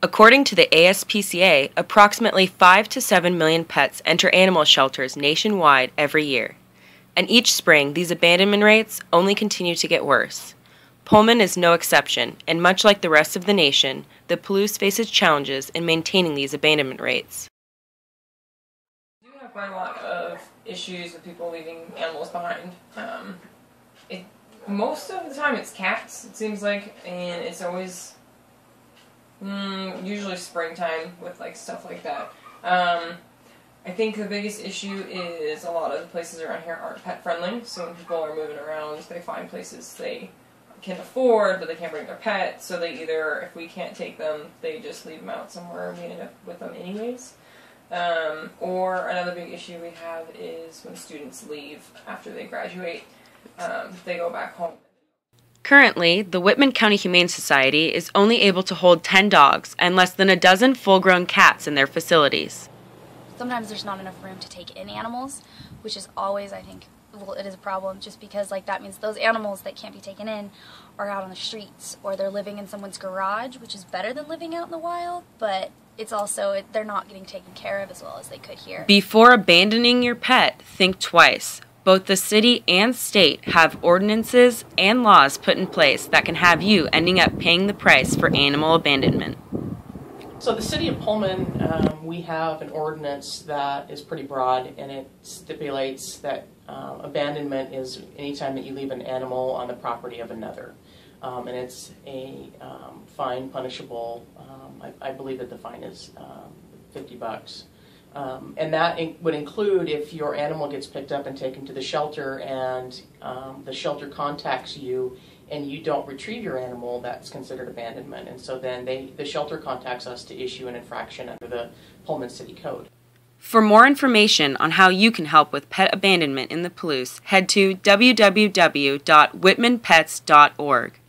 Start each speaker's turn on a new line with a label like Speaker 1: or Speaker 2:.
Speaker 1: According to the ASPCA, approximately 5 to 7 million pets enter animal shelters nationwide every year. And each spring, these abandonment rates only continue to get worse. Pullman is no exception, and much like the rest of the nation, the Palouse faces challenges in maintaining these abandonment rates.
Speaker 2: We do have quite a lot of issues with people leaving animals behind. Most of the time it's cats, it seems like, and it's always usually springtime with like stuff like that. I think the biggest issue is a lot of the places around here aren't pet friendly, so when people are moving around, they find places they can afford, but they can't bring their pet, so they either, if we can't take them, they just leave them out somewhere and we end up with them anyways. Or another big issue we have is when students leave after they graduate, they go back home.
Speaker 1: Currently, the Whitman County Humane Society is only able to hold 10 dogs and less than a dozen full-grown cats in their facilities.
Speaker 3: Sometimes there's not enough room to take in animals, which is always, I think, well, it is a problem just because like that means those animals that can't be taken in are out on the streets or they're living in someone's garage, which is better than living out in the wild, but it's also, they're not getting taken care of as well as they could here.
Speaker 1: Before abandoning your pet, think twice. Both the city and state have ordinances and laws put in place that can have you ending up paying the price for animal abandonment.
Speaker 4: So the city of Pullman, we have an ordinance that is pretty broad, and it stipulates that abandonment is anytime that you leave an animal on the property of another. And it's a fine punishable, I believe that the fine is $50. And that would include if your animal gets picked up and taken to the shelter and the shelter contacts you and you don't retrieve your animal, that's considered abandonment. And so then the shelter contacts us to issue an infraction under the Pullman City Code.
Speaker 1: For more information on how you can help with pet abandonment in the Palouse, head to www.whitmanpets.org.